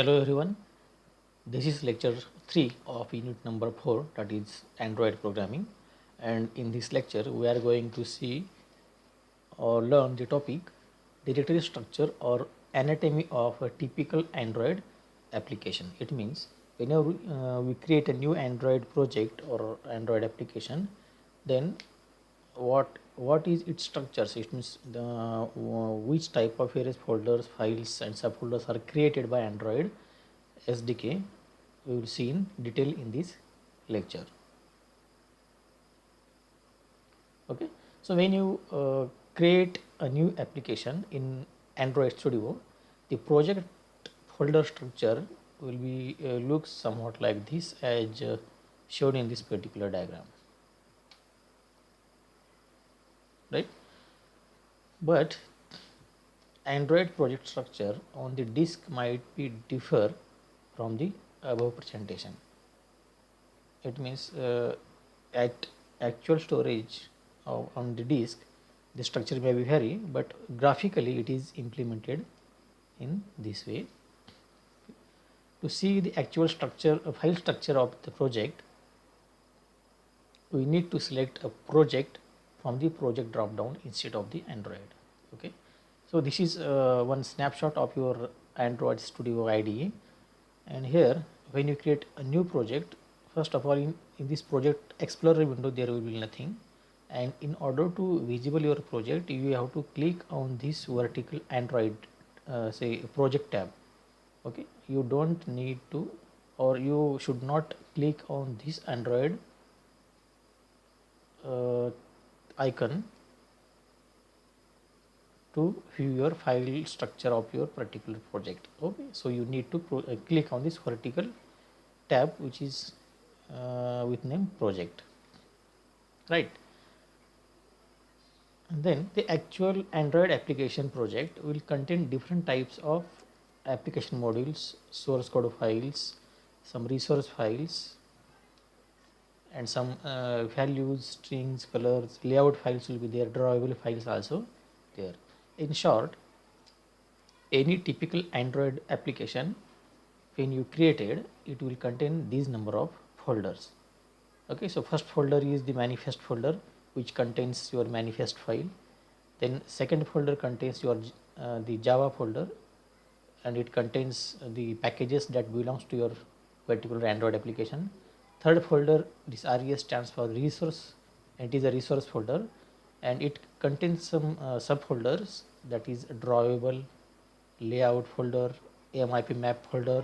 Hello everyone, this is lecture 3 of unit number 4, that is Android programming, and in this lecture we are going to see or learn the topic directory structure or anatomy of a typical Android application. It means whenever we create a new Android project or Android application, then what is its structures. It means the which type of various folders, files and subfolders are created by Android SDK. We will see in detail in this lecture. Okay, so when you create a new application in Android Studio, the project folder structure will be looks somewhat like this, as shown in this particular diagram, right? But Android project structure on the disk might be differ from the above presentation. It means at actual storage on the disk, the structure may be vary, but graphically it is implemented in this way. To see the actual structure, file structure of the project, we need to select a project from the project drop down instead of the Android. Okay, so this is one snapshot of your Android Studio IDE, and here when you create a new project, first of all in this project explorer window there will be nothing, and in order to visible your project you have to click on this vertical Android say project tab. Okay, you don't need to, or you should not click on this Android icon to view your file structure of your particular project. Okay, so you need to click on this vertical tab which is with name project, right? And then the actual Android application project will contain different types of application modules, source code files, some resource files, and some values, strings, colors, layout files will be there, drawable files also there. In short, any typical Android application when you created, it will contain these number of folders. Okay, so first folder is the manifest folder which contains your manifest file. Then second folder contains your the Java folder, and it contains the packages that belongs to your particular Android application. Third folder, this RES stands for resource, and it is a resource folder, and it contains some subfolders, that is drawable, layout folder, AMIP map folder,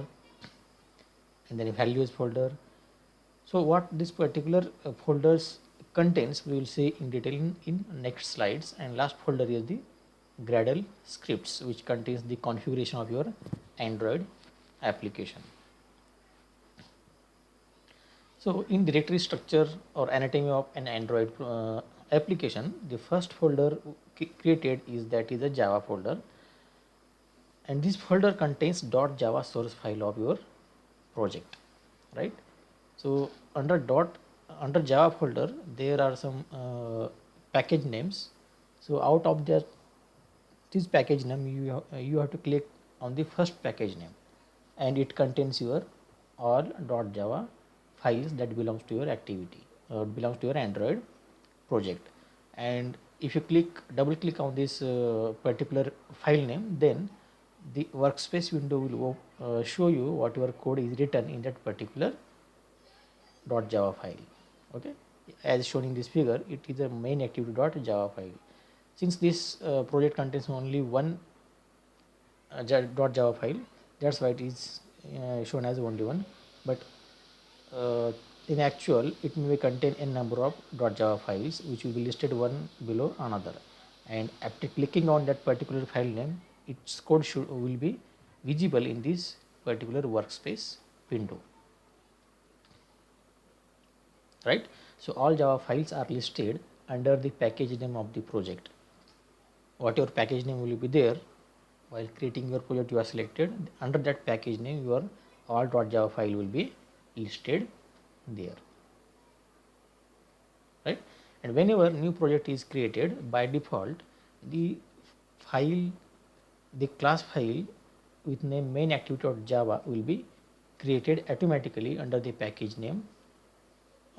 and then values folder. So what this particular folders contains we will see in detail in next slides. And last folder is the Gradle scripts, which contains the configuration of your Android application. So in directory structure or anatomy of an Android application, the first folder created is a Java folder, and this folder contains .java source file of your project, right? So under Java folder there are some package names. So out of this package name you have to click on the first package name, and it contains your all .java files that belongs to your activity or belongs to your Android project. And if you double click on this particular file name, then the workspace window will show you what your code is written in that particular .java file. Okay, as shown in this figure, it is a main activity.java file. Since this project contains only one .java file, that's why it is shown as only one, but in actual it may contain a number of .java files which will be listed one below another, and after clicking on that particular file name, its code will be visible in this particular workspace window, right? So all Java files are listed under the package name of the project. What your package name will be there while creating your project, you are selected under that package name, your all .java file will be listed there, right? And whenever new project is created, by default the class file with name main activity.java will be created automatically under the package name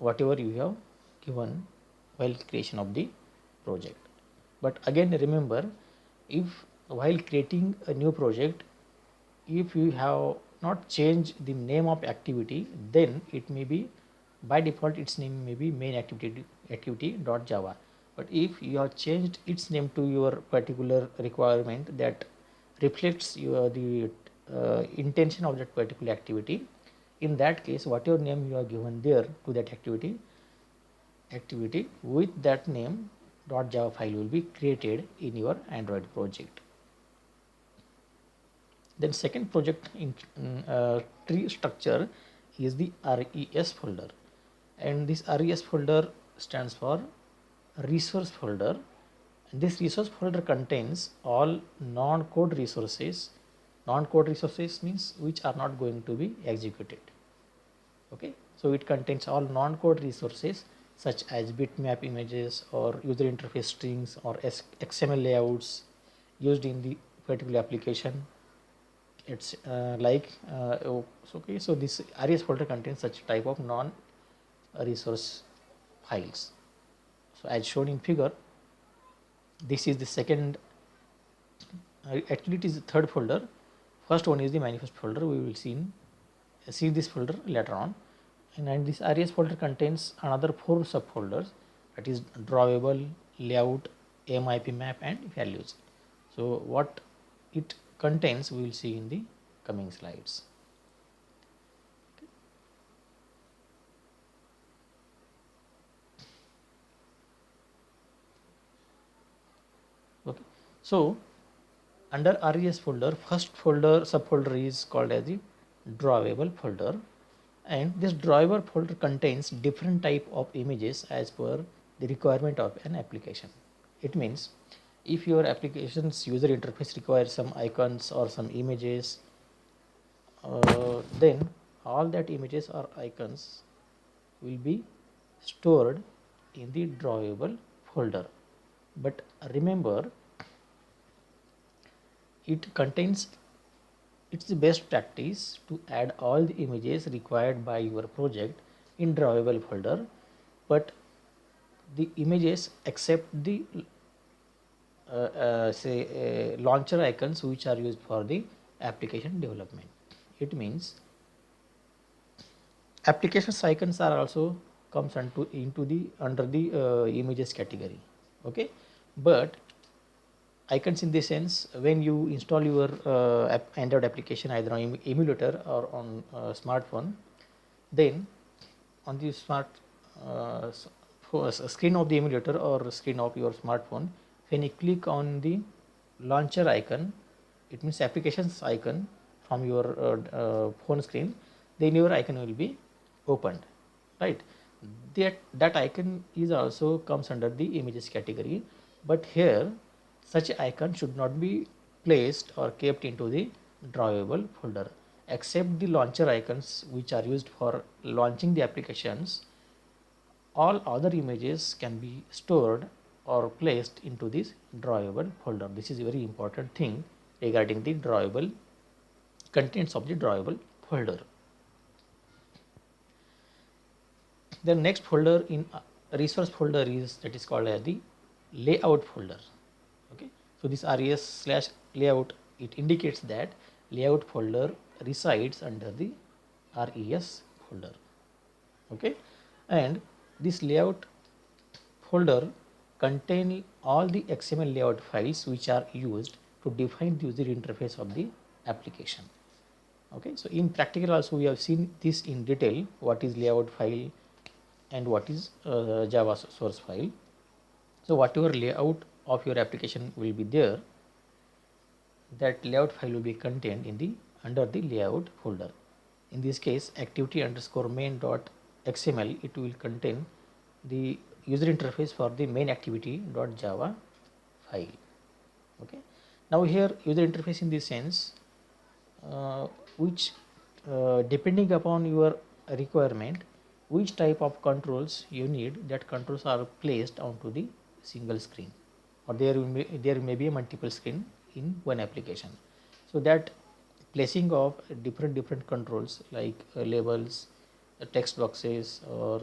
whatever you have given while creation of the project. But again remember, if while creating a new project, if you have not changed the name of activity, then it may be by default its name may be main activity.java. But if you have changed its name to your particular requirement that reflects your the intention of that particular activity, in that case whatever name you have given there to that activity with that name .java file will be created in your Android project. Then second project in tree structure is the RES folder, and this RES folder stands for resource folder, and this resource folder contains all non-code resources. Non-code resources means which are not going to be executed. Okay, so it contains all non-code resources such as bitmap images or user interface strings or XML layouts used in the particular application. It's okay, so this RES folder contains such type of non-resource files. So as shown in figure, this is the second, actually it is the third folder. First one is the manifest folder. We will see this folder later on, and this RES folder contains another 4 subfolders, that is drawable, layout, MIP map and values. So what it contains we will see in the coming slides. Okay, so under RES folder, first folder subfolder is called as the drawable folder, and this drawable folder contains different type of images as per the requirement of an application. It means if your application's user interface requires some icons or some images, then all that images or icons will be stored in the drawable folder. But remember, it's the best practice to add all the images required by your project in drawable folder, but the images except the launcher icons which are used for the application development. It means applications icons are also comes into the under the images category. Okay, but icons in the sense when you install your Android application either on emulator or on smartphone, then on the screen of the emulator or screen of your smartphone, when you click on the launcher icon, it means applications icon from your phone screen, then your icon will be opened, right? That icon is also comes under the images category, but here such icon should not be placed or kept into the drawable folder, except the launcher icons which are used for launching the applications. All other images can be stored or placed into this drawable folder. This is a very important thing regarding the drawable contents of the drawable folder. The next folder in resource folder is that is called as the layout folder. Okay, so this res/layout, it indicates that layout folder resides under the res folder. Okay, and this layout folder contain all the XML layout files which are used to define the user interface of the application. Okay, so in practical also we have seen this in detail, what is layout file and what is Java source file. So whatever layout of your application will be there, that layout file will be contained in the under the layout folder. In this case activity_main.xml, it will contain the user interface for the main activity.java file. Okay, now here user interface in this sense which depending upon your requirement, which type of controls you need, that controls are placed onto the single screen, or there may be a multiple screen in one application. So that placing of different controls like labels, text boxes, or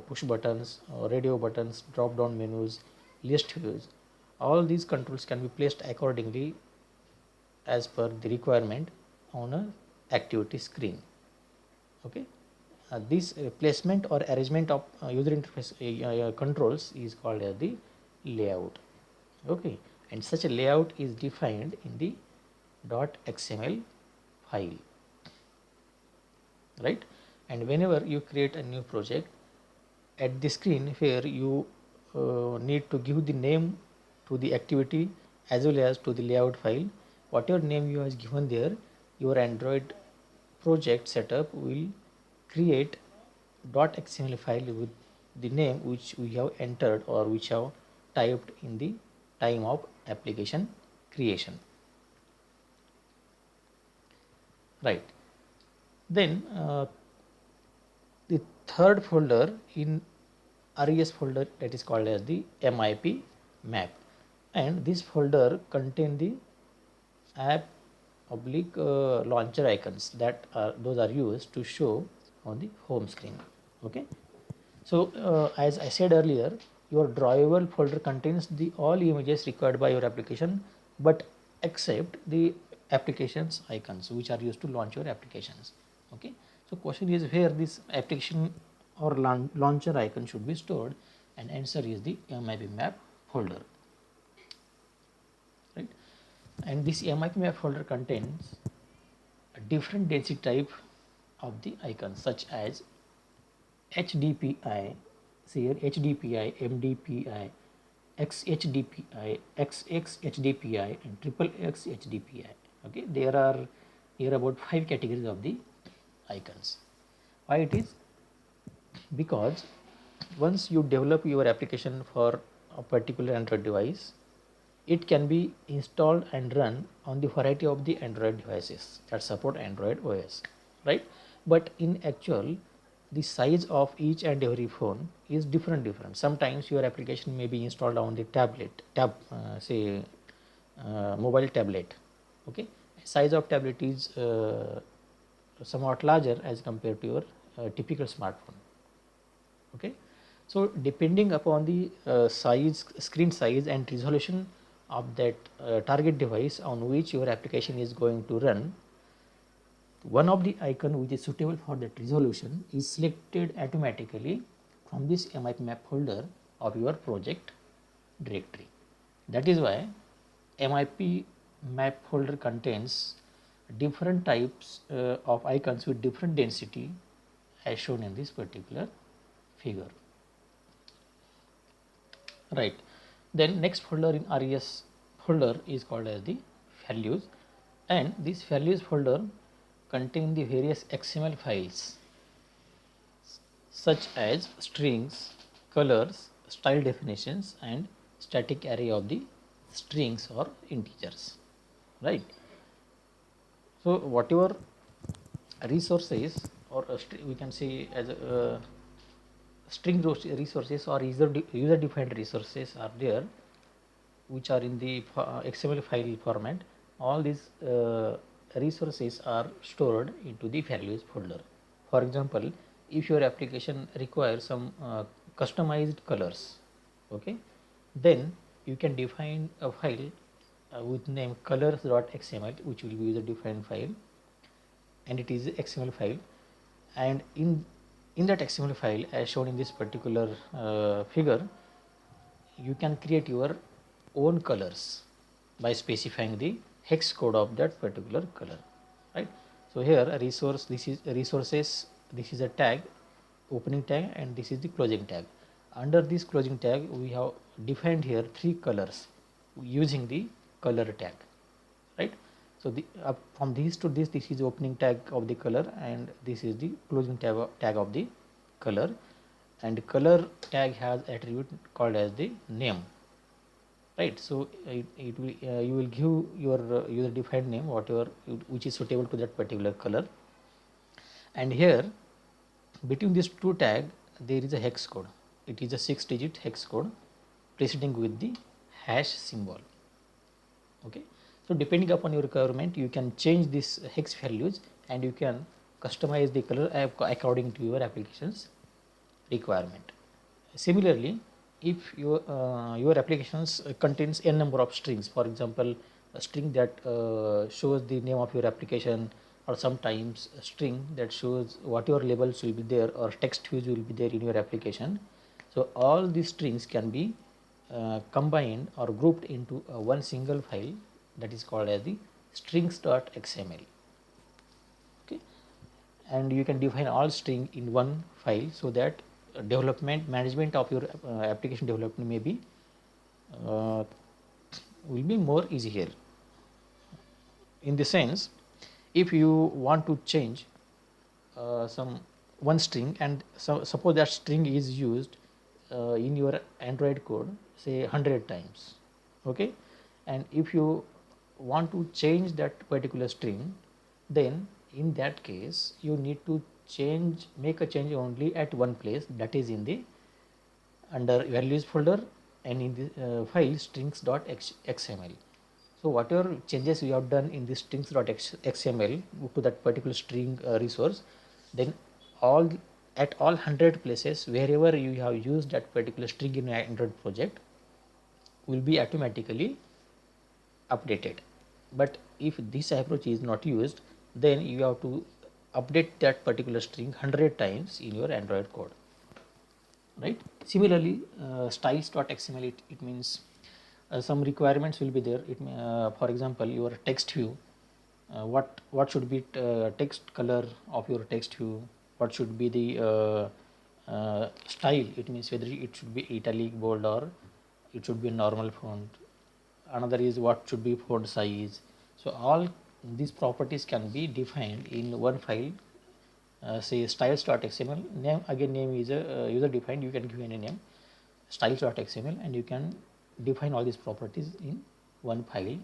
push buttons, or radio buttons, drop down menus, list views. All these controls can be placed accordingly as per the requirement on a activity screen. Okay. This placement or arrangement of user interface controls is called as the layout. Okay, and such a layout is defined in the .xml file, right? And whenever you create a new project, at the screen here you need to give the name to the activity as well as to the layout file. Whatever name you have given there, your Android project setup will create .xml file with the name which we have entered or which have typed in the time of application creation, right? Then the third folder in RES folder, that is called as the MIP map, and this folder contain the app oblique launcher icons that are those are used to show on the home screen. Okay, so as I said earlier, your drawable folder contains the all images required by your application, but except the applications icons which are used to launch your applications. Okay, so question is where this application or launcher icon should be stored, and answer is the MIP map folder, right? And this MIP map folder contains a different density type of the icons such as HDPI, see here HDPI, MDPI, XHDPI, XXHDPI, and XXX HDPI. Okay, there are here about 5 categories of the icons. Why it is? Because once you develop your application for a particular Android device, it can be installed and run on the variety of the Android devices that support Android OS, right? But in actual, the size of each and every phone is different. Sometimes your application may be installed on the mobile tablet. Okay, size of tablet is somewhat larger as compared to your typical smartphone. Okay, so depending upon the screen size and resolution of that target device on which your application is going to run, one of the icon which is suitable for that resolution is selected automatically from this MIP map folder of your project directory. That is why MIP map folder contains different types of icons with different density as shown in this particular figure, right? Then next folder in RES folder is called as the values, and this values folder contain the various XML files such as strings, colors, style definitions, and static array of the strings or integers, right? So whatever resources or we can say as string resources or user defined resources are there which are in the XML file format, all these resources are stored into the values folder. For example, if your application requires some customized colors, okay, then you can define a file with name colors.xml, which will be user defined file, and it is XML file, and in that XML file as shown in this particular figure, you can create your own colors by specifying the hex code of that particular color, right? So here a resource, this is resources, this is a tag, opening tag, and this is the closing tag. Under this closing tag we have defined here 3 colors using the color tag, right? So the from these to this is the opening tag of the color, and this is the closing tag of the color, and color tag has attribute called as the name, right? So it will you will give your user defined name whatever which is suitable to that particular color, and here between these 2 tag there is a hex code. It is a 6-digit hex code preceding with the hash symbol. Okay, So depending upon your requirement, you can change these hex values and you can customize the color according to your application's requirement. Similarly, if your applications contains n number of strings, for example, a string that shows the name of your application, or sometimes a string that shows what your labels will be there or text views will be there in your application. So all these strings can be combined or grouped into one single file that is called as the strings.xml. Okay, and you can define all string in one file so that development management of your application development may be will be more easy here. In the sense, if you want to change some one string, and so suppose that string is used in your Android code say 100 times, okay, and if you want to change that particular string, then in that case you need to make a change only at one place, that is in the under values folder and in the file strings.xml. So whatever changes you have done in the strings.xml to that particular string resource, then at all 100 places wherever you have used that particular string in your Android project will be automatically updated. But if this approach is not used, then you have to update that particular string 100 times in your Android code, right? Similarly, styles.xml, it means some requirements will be there. For example, your text view, what should be text color of your text view, what should be the style, it means whether it should be italic, bold, or it should be a normal font. Another is what should be font size. So all these properties can be defined in one file, say styles.xml. Name is a user defined, you can give any name, styles.xml, and you can define all these properties in one file.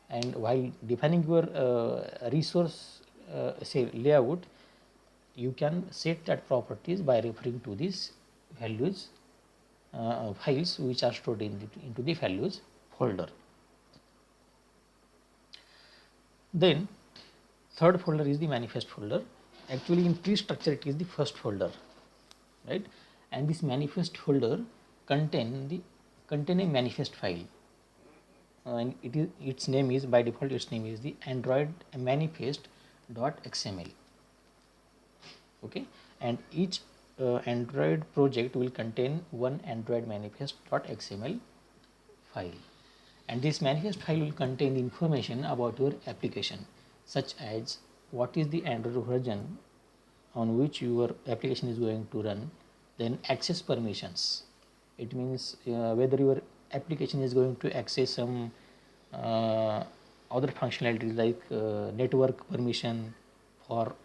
And while defining your resource say layout, you can set that properties by referring to these values files which are stored into the values folder. Then third folder is the manifest folder. Actually in tree structure it is the first folder, right? And this manifest folder contain a manifest file, and its name is, by default its name is the Android manifest.xml. okay, and each Android project will contain one Android manifest.xml file, and this manifest file will contain information about your application, such as what is the Android version on which your application is going to run, then access permissions, it means whether your application is going to access some other functionalities like network permission for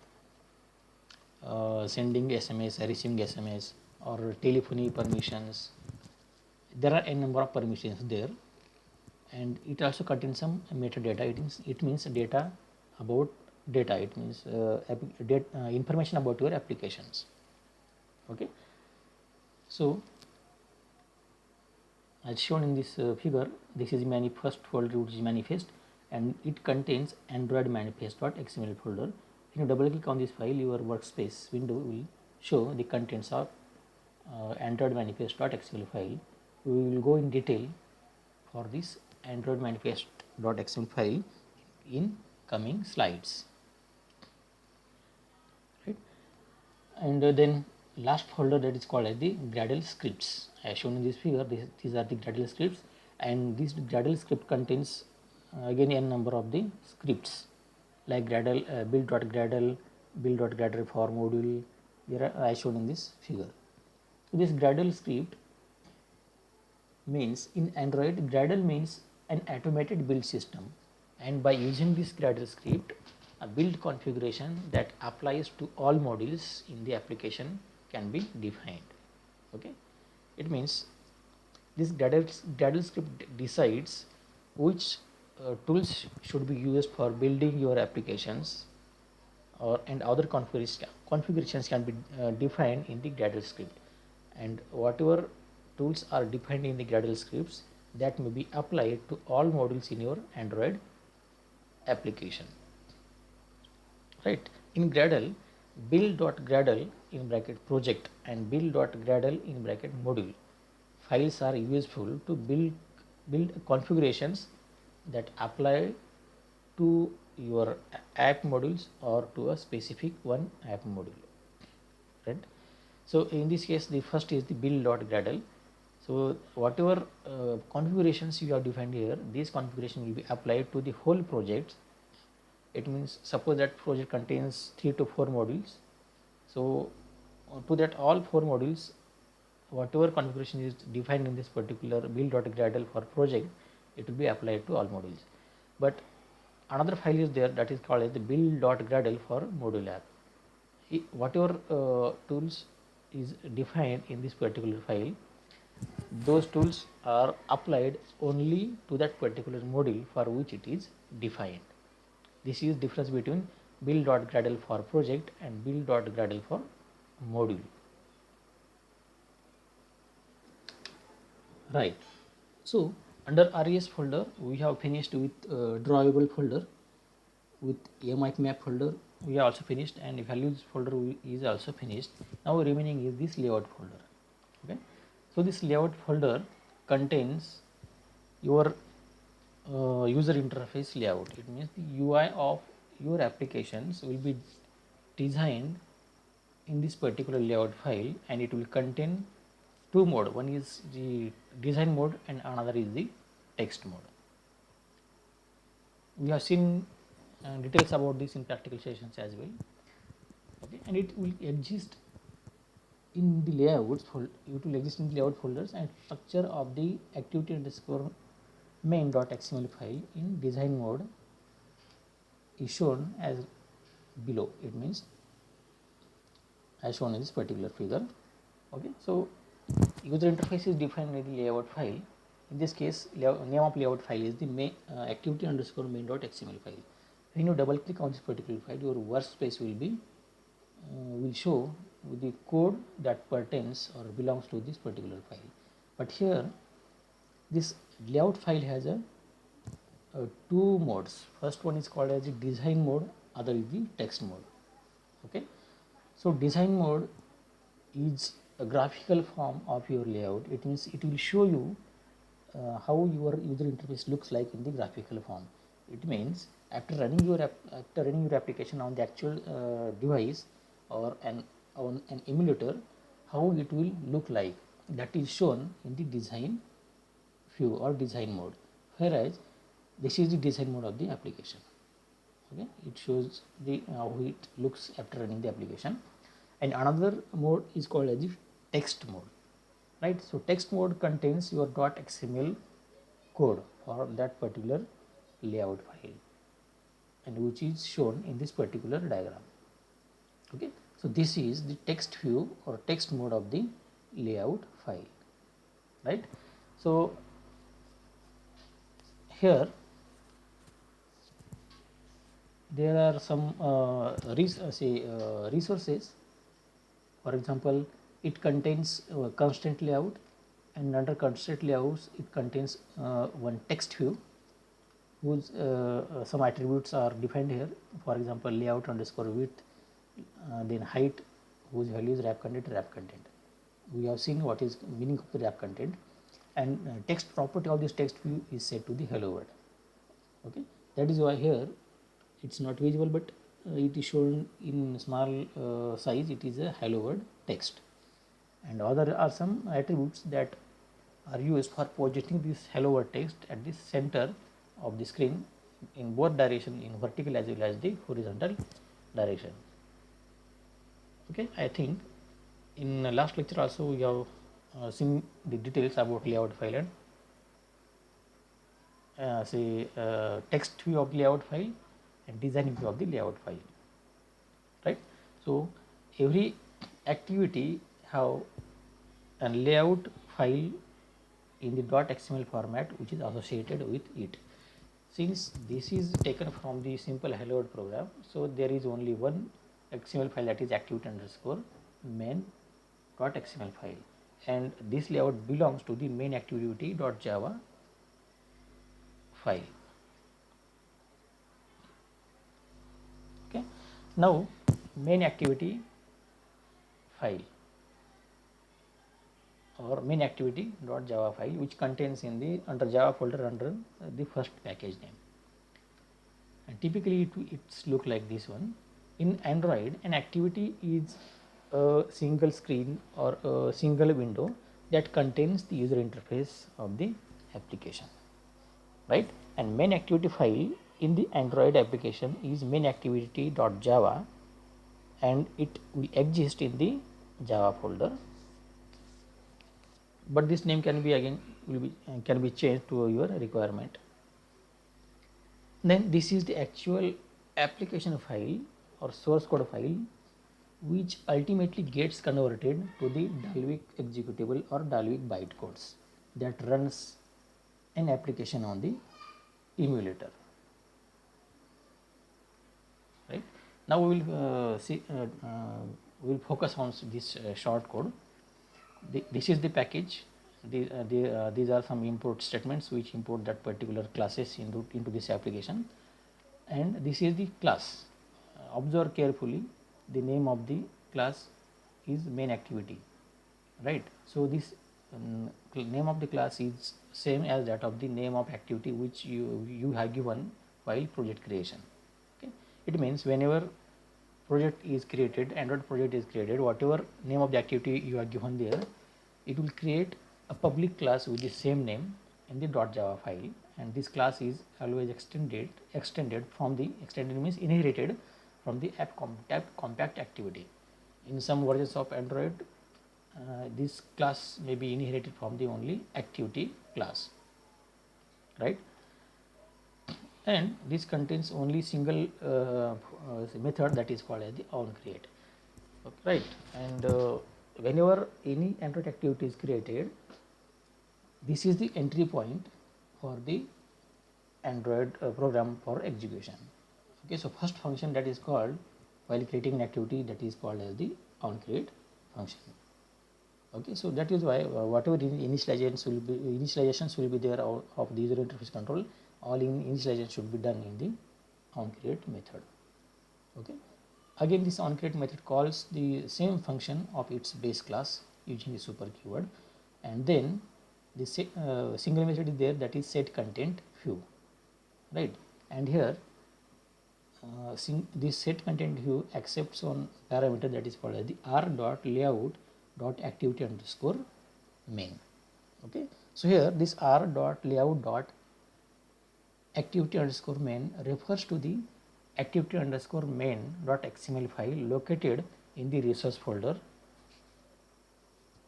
sending SMS, receiving SMS, or telephony permissions. There are a number of permissions there, and it also contains some metadata. It means data about data. It means information about your applications. Okay. So as shown in this figure, this is first folder which is manifest, and it contains Android manifest.xml folder. If you double click on this file, your workspace window will show the contents of Android manifest.xml file. We will go in detail for this Android manifest.xml file in coming slides, right? And then last folder, that is called as the Gradle scripts. As shown in this figure, these are the Gradle scripts, and this Gradle script contains again a number of the scripts like Gradle, build.gradle, build.gradle for module. There are as shown in this figure. So this Gradle script means, in Android, Gradle means an automated build system, and by using this Gradle script, a build configuration that applies to all modules in the application can be defined. Okay, it means this Gradle script decides which tools should be used for building your applications, and other configurations can be defined in the Gradle script, and whatever tools are defined in the Gradle scripts, that may be applied to all modules in your Android application, right? In Gradle, build.gradle in bracket project and build.gradle in bracket module files are useful to build configurations that apply to your app modules or to a specific one app module, right? So in this case, the first is the build.gradle. So whatever configurations you have defined here, these configuration will be applied to the whole project. It means suppose that project contains 3 to 4 modules. So to that all 4 modules, whatever configuration is defined in this particular build.gradle for project, it will be applied to all modules. But another file is there that is called as the build.gradle for module app. Whatever tools is defined in this particular file, those tools are applied only to that particular module for which it is defined. This is difference between build.gradle for project and build.gradle for module. Right. So under RES folder, we have finished with drawable folder, with AMI map folder we are also finished, and values folder is also finished. Now remaining is this layout folder. Okay. So this layout folder contains your user interface layout. It means the UI of your applications will be designed in this particular layout file, and it will contain two mode. One is the design mode and another is the text mode. We have seen details about this in practical sessions as well. Okay, and it will exist in the layouts it will exist in the layout folders, and structure of the activity underscore main.xml file in design mode is shown as below. It means as shown in this particular figure. Okay, so user interface is defined in the layout file. In this case, name of layout file is the main activity underscore main.xml file. When you double click on this particular file, your workspace will show the code that pertains or belongs to this particular file. But here, this layout file has two modes. First one is called as the design mode, other is the text mode. Okay, so design mode is a graphical form of your layout. It means it will show you how your user interface looks like in the graphical form. It means after running your application on the actual device or on an emulator, how it will look like, that is shown in the design view or design mode, whereas this is the design mode of the application. Okay, it shows the how it looks after running the application. And another mode is called as the text mode, right? So text mode contains your .xml code for that particular layout file, and which is shown in this particular diagram. Okay, so this is the text view or text mode of the layout file, right? So here there are some resources. For example, it contains constraint layout, and under constraint layouts it contains one text view whose some attributes are defined here. For example, layout underscore width, then height, whose value is wrap content. We have seen what is meaning of the wrap content, and text property of this text view is set to the hello world. Okay, that is why here it's not visible, but it is shown in small size. It is a hello world text, and other are some attributes that are used for projecting this hello world text at the center of the screen in both direction, in vertical as well as the horizontal direction. Okay, I think in last lecture also we have seen the details about layout file and text view of the layout file and design view of the layout file, right? So every activity have a layout file in the .xml format which is associated with it. Since this is taken from the simple hello world program, so there is only one XML file, that is activity underscore main.xml file, and this layout belongs to the main activity.java file. Now main activity file or main activity.java file, which contains in the under Java folder under the first package name. And typically it's look like this one. In Android, an activity is a single screen or a single window that contains the user interface of the application, right? And main activity file in the Android application is main activity.java, and it will exist in the Java folder, but this name can be again can be changed to your requirement. Then this is the actual application file or source code file, which ultimately gets converted to the Dalvik executable or Dalvik bytecodes that runs an application on the emulator. Right now we will we will focus on this short code. This is the package. These are some import statements which import that particular classes into this application, and this is the class. Observe carefully, the name of the class is main activity, right? So this name of the class is same as that of the name of activity which you have given while project creation. Okay, it means whenever project is created, Android project is created, whatever name of the activity you are given there, it will create a public class with the same name in the .java file, and this class is always extended from the extended means inherited from the app compact activity. In some versions of Android, this class may be inherited from the only activity class, right? And this contains only single method that is called as the onCreate, right? And whenever any Android activity is created, this is the entry point for the Android program for execution. Okay, so first function that is called while creating an activity, that is called as the onCreate function. Okay, so that is why whatever initializations will be there of the user interface control, all initialization should be done in the onCreate method. Okay, again this onCreate method calls the same function of its base class using the super keyword, and then the single method is there, that is set content view, right? And here this set content view accepts on parameter that is called as the r.layout.activity_main. Okay, so here this r.layout.activity_main refers to the activity_main.xml file located in the resource folder,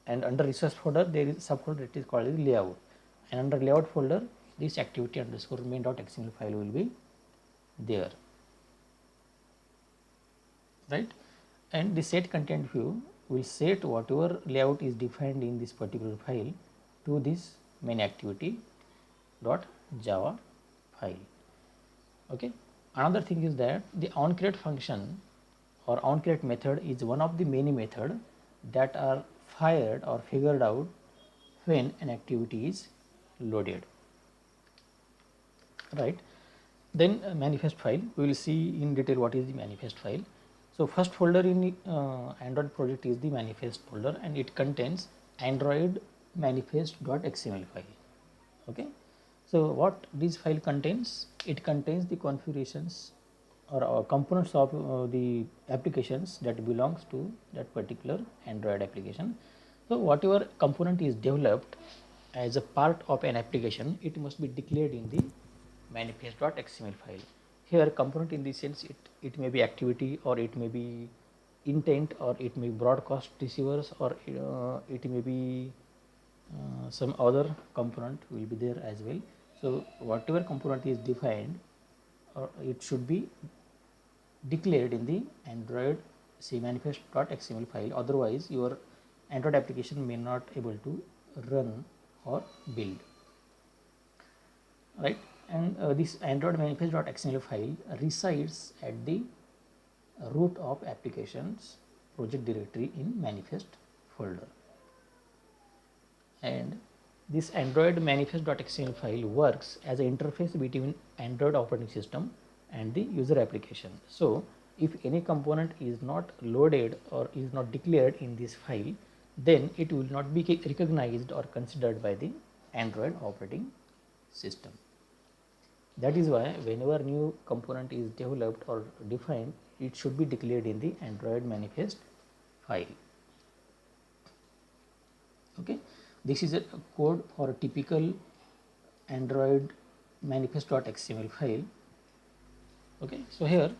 and under resource folder there is a subfolder that is called as layout, and under layout folder this activity_main.xml file will be there, right? And the set content view will set whatever layout is defined in this particular file to this main activity.java file. Okay, another thing is that the onCreate function or onCreate method is one of the many methods that are fired or figured out when an activity is loaded, right? Then manifest file, we will see in detail what is the manifest file. So first folder in the Android project is the manifest folder, and it contains Android manifest.xml file. Okay, so what this file contains? It contains the configurations or components of the applications that belongs to that particular Android application. So whatever component is developed as a part of an application, it must be declared in the manifest.xml file. Here component in the sense it may be activity, or it may be intent, or it may be broadcast receivers, or it may be some other component will be there as well. So whatever component is defined, it should be declared in the Android manifest.xml file, otherwise your Android application may not able to run or build, right? And this Android manifest.xml file resides at the root of applications project directory in manifest folder, and this Android manifest.xml file works as an interface between Android operating system and the user application. So if any component is not loaded or is not declared in this file, then it will not be recognized or considered by the Android operating system. That is why whenever new component is developed or defined, it should be declared in the Android manifest file. Okay, this is a code for a typical Android manifest.xml file. Okay, so here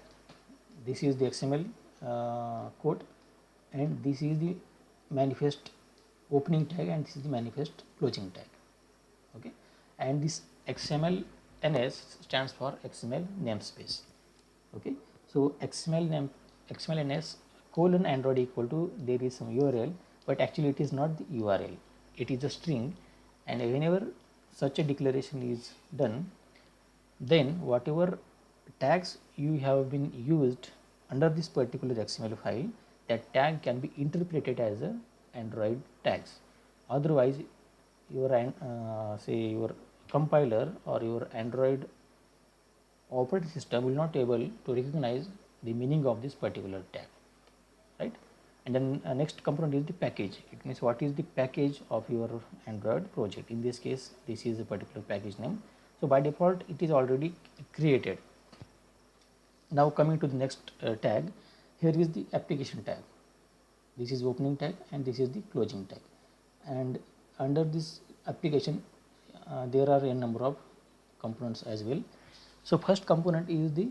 this is the XML code, and this is the manifest opening tag, and this is the manifest closing tag. Okay, and this XML NS stands for XML namespace. Okay, so XML NS colon Android equal to, there is some URL, but actually it is not the URL, it is a string, and whenever such a declaration is done, then whatever tags you have been used under this particular XML file, that tag can be interpreted as a Android tags. Otherwise, your say your compiler or your Android operating system will not able to recognize the meaning of this particular tag, right? And then next component is the package. It means what is the package of your Android project. In this case, this is a particular package name. So by default, it is already created. Now coming to the next tag, here is the application tag. This is opening tag and this is the closing tag. And under this application, there are a number of components as well. So first component is the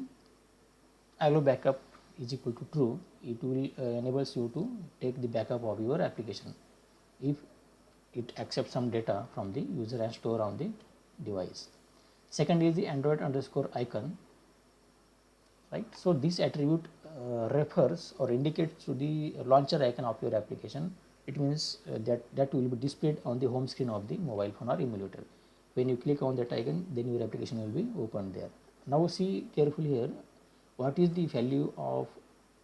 allow backup is equal to true. It will enables you to take the backup of your application if it accepts some data from the user and store on the device. Second is the Android underscore icon, right? So this attribute refers or indicates to the launcher icon of your application. It means that will be displayed on the home screen of the mobile phone or emulator. When you click on that icon, then your application will be opened there. Now see carefully here, what is the value of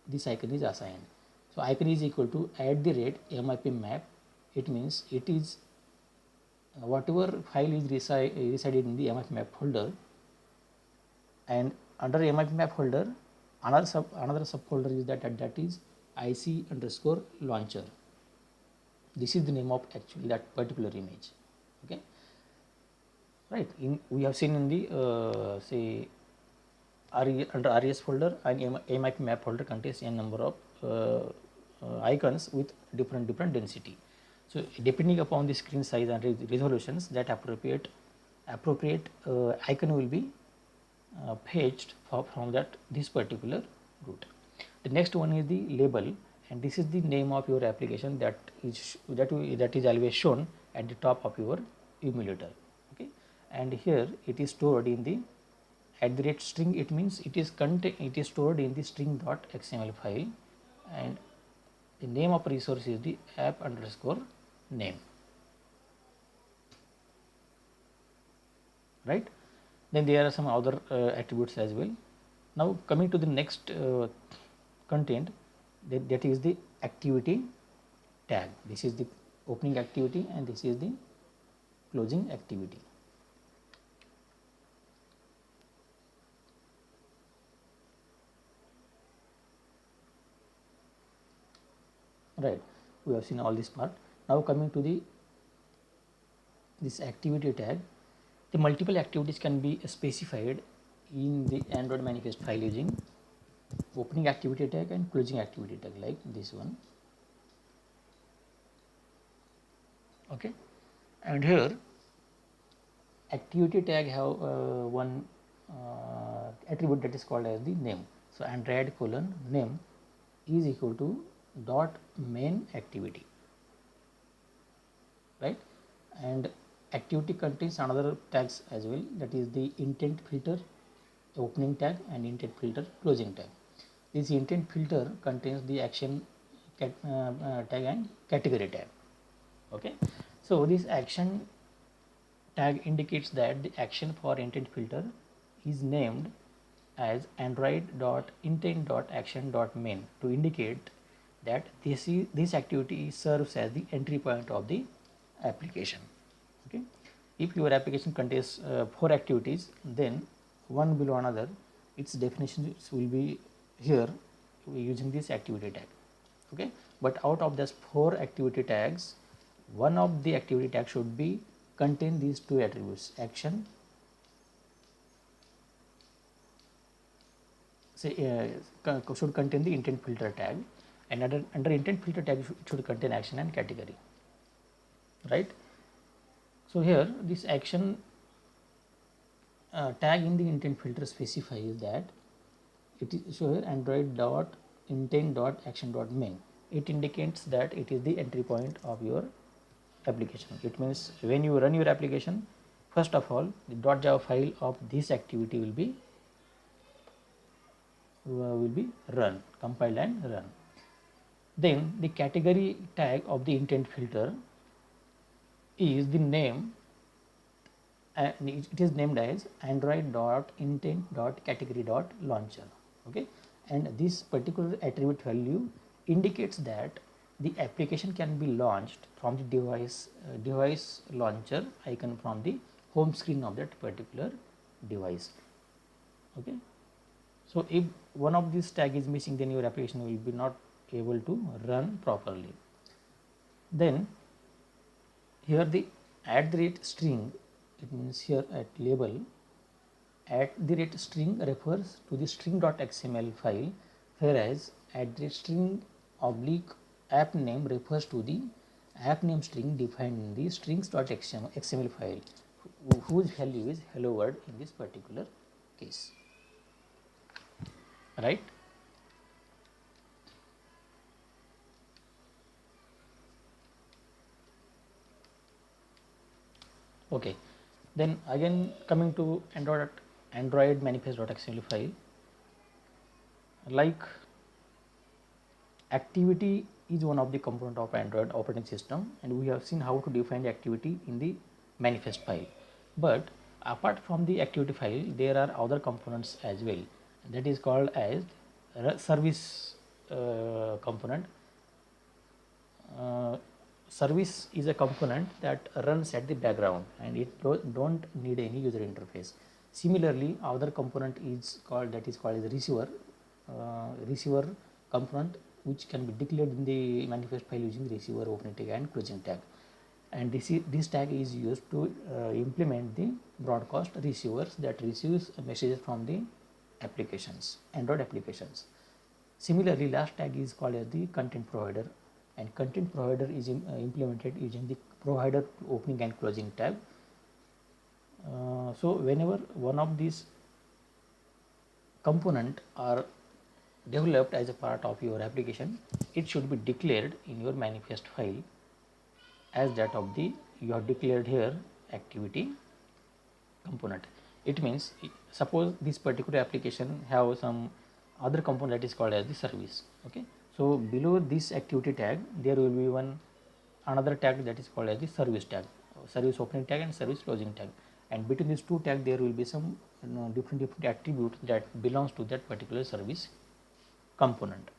this icon is assigned. So icon is equal to @MIP map. It means it is whatever file is resided in the MIP map folder, and under MIP map folder another subfolder is that is IC underscore launcher. This is the name of actually that particular image. Okay, right? We have seen in the say under RES folder and MIP map folder contains a number of icons with different density. So depending upon the screen size and resolutions, that appropriate icon will be fetched from this particular route. The next one is the label, and this is the name of your application that is always shown at the top of your emulator. Okay, and here it is stored in the @string. It means it is stored in the string.xml file, and the name of resource is the app underscore name, right? Then there are some other attributes as well. Now coming to the next content, that is the activity tag. This is the opening activity and this is the closing activity. Right, we have seen all this part. Now coming to this activity tag, the multiple activities can be specified in the Android manifest file using opening activity tag and closing activity tag, like this one. Okay, and here activity tag have one attribute that is called as the name. So Android colon name is equal to dot main activity, right? And activity contains another tags as well, that is the intent filter opening tag and intent filter closing tag. This intent filter contains the action tag and category tag. Okay, so this action tag indicates that the action for intent filter is named as android.intent.action.main to indicate that this activity serves as the entry point of the application. Okay, if your application contains 4 activities, then one below another, its definitions will be here using this activity tag. Okay, but out of these 4 activity tags, one of the activity tag should be contain these 2 attributes, action, say should contain the intent filter tag, and under intent filter tag should contain action and category, right. So here this action tag in the intent filter specifies that it is, so here android dot intent dot action dot main, it indicates that it is the entry point of your application. It means when you run your application, first of all the .java file of this activity will be run, compiled and run. Then the category tag of the intent filter is the name, and it is named as android.intent.category.launcher. Okay, and this particular attribute value indicates that the application can be launched from the device launcher icon from the home screen of that particular device. Okay, so if one of these tag is missing, then your application will be not able to run properly. Then here the @string, it means here at label @string refers to the string.xml file, whereas @string oblique app name refers to the app name string defined in the strings.xml file, whose value is hello world in this particular case, right. Okay, then again coming to android manifest.xml file, like activity is one of the component of Android operating system, and we have seen how to define the activity in the manifest file. But apart from the activity file, there are other components as well, that is called as service component. Service is a component that runs at the background and it don't need any user interface. Similarly, other component is called as receiver component, which can be declared in the manifest file using receiver opening tag and closing tag, and this tag is used to implement the broadcast receivers that receives messages from the applications, Android applications. Similarly, last tag is called as the content provider, and content provider is implemented using the provider opening and closing tag. So whenever one of these component are developed as a part of your application, it should be declared in your manifest file as that of the you have declared here activity component. It means suppose this particular application have some other component that is called as the service. Okay, so below this activity tag there will be another tag that is called as the service tag, service opening tag and service closing tag, and between these two tags there will be some different attributes that belongs to that particular service component.